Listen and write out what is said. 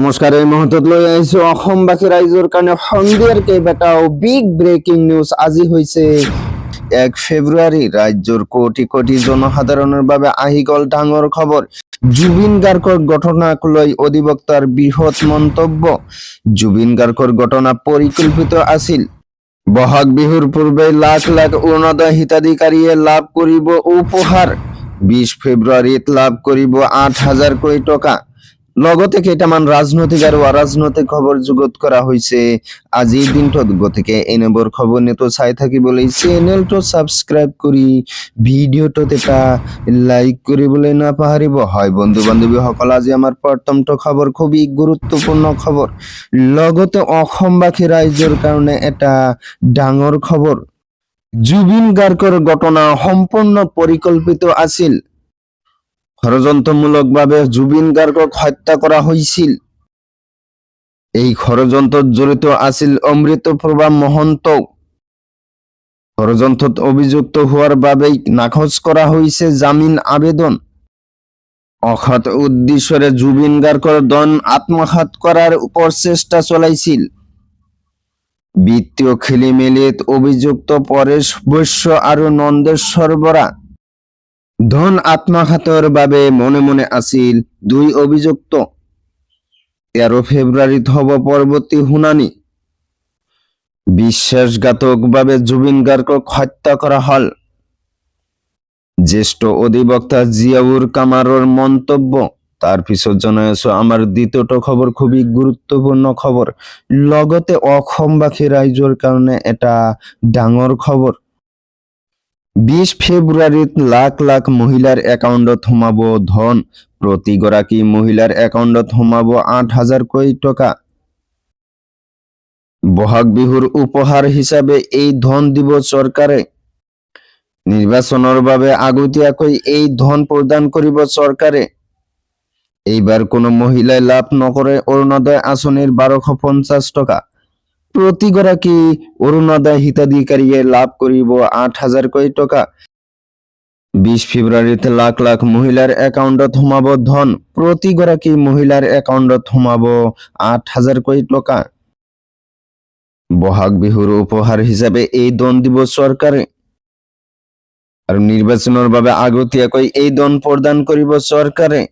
নমস্কাৰ। এই মুহূৰ্তত লৈ আহিছো অসমবাসী ৰাইজৰ কাৰণে সন্ধিয়াৰ কেইবাটাও বিগ ব্ৰেকিং নিউজ। আজি হৈছে 1 ফেব্ৰুৱাৰী। ৰাজ্যৰ কোটি কোটি জনসাধাৰণৰ বাবে আহি গ'ল ডাঙৰ খবৰ। জুবিন গাৰ্গৰ ঘটনাক লৈ অধিবক্তাৰ বৃহৎ মন্তব্য। জুবিন গাৰ্গৰ ঘটনা পৰিকল্পিত আছিল। বহাগ বিহুৰ পূৰ্বে লাখ লাখ অৰুণোদয় হিতাধিকাৰীয়ে লাভ কৰিব উপহাৰ। 20 ফেব্ৰুৱাৰীত লাভ কৰিব 8,000 কোটি টকা। লগতে কেইটামান ৰাজনৈতিক আৰু অৰাজনৈতিক খবৰ যুগুত কৰা হৈছে আজিৰ দিনটোত। গতিকে এনেবোৰ খবৰ নিতো চাই থাকিবলৈ চেনেলটো সাবস্ক্ৰাইব কৰি ভিডিঅ'টোত এটা লাইক কৰিবলৈ নাপাহৰিব। হয় বন্ধু বান্ধৱীসকল, আজি আমাৰ প্ৰথমটো খবৰ খুবই গুৰুত্বপূৰ্ণ খবৰ। লগতে অসমবাসী ৰাইজৰ কাৰণে এটা ডাঙৰ খবৰ। জুবিন গাৰ্গৰ ঘটনা সম্পূৰ্ণ পৰিকল্পিত আছিল। ষড়যন্ত্ৰমূলকভাৱে জুবিন গাৰ্গক হত্যা কৰা হৈছিল। এই ষড়যন্ত্ৰত জড়িত আছিল অমৃতপ্ৰভা মহন্ত। ষড়যন্ত্ৰত অভিযুক্ত হোৱাৰ বাবেই নাকচ কৰা হৈছে জামিন আবেদন। অসৎ উদ্দেশ্যৰে জুবিন গাৰ্গৰ ধন আত্মসাৎ কৰাৰ প্ৰচেষ্টা চলাইছিল। বিত্তীয় খেলিমেলিত অভিযুক্ত পৰেশ বৈশ্য আৰু নন্দেশ্বৰ বৰা। ধন আত্মসাতৰ বাবে মনে মনে আছিল দুই অভিযুক্ত। 13 ফেব্ৰুৱাৰীত হ'ব পৰৱৰ্তী শুনানি। বিশ্বাসঘাতকভাৱে জুবিন গাৰ্গক হত্যা কৰা হল। জ্যেষ্ঠ অধিবক্তা জিয়াউৰ কামাৰৰ মন্তব্য। তাৰ পিছত জনাই আছো আমাৰ দ্বিতীয়টো খবৰ, খুবই গুৰুত্বপূৰ্ণ খবৰ। লগতে অসমবাসী ৰাইজৰ কাৰণে এটা ডাঙৰ খবৰ। 20 ফেব্ৰুৱাৰীত লাখ লাখ মহিলাৰ একাউণ্টত সোমাব ধন। প্ৰতিগৰাকী মহিলাৰ একাউণ্টত সোমাব 8,000 কোটি টকা। বহাগ বিহুৰ উপহাৰ হিচাপে এই ধন দিব চৰকাৰে। নিৰ্বাচনৰ বাবে আগতীয়াকৈ এই ধন প্ৰদান কৰিব চৰকাৰে। এইবাৰ কোনো মহিলাই লাভ নকৰে অৰুণোদয় আঁচনিৰ 1250 টকা। প্ৰতিগৰাকী অৰুণোদয় হিতাধিকাৰীয়ে লাভ কৰিব 8,000 কোটি টকা। 20 ফেব্ৰুৱাৰীত লাখ লাখ মহিলাৰ একাউণ্টত সোমাব ধন। প্ৰতিগৰাকী মহিলাৰ একাউণ্টত সোমাব 8,000 কোটি টকা। বহাগ বিহুৰ উপহাৰ হিচাপে এই ধন দিব চৰকাৰে। আৰু নিৰ্বাচনৰ বাবে আগতীয়াকৈ এই ধন প্ৰদান কৰিব চৰকাৰে।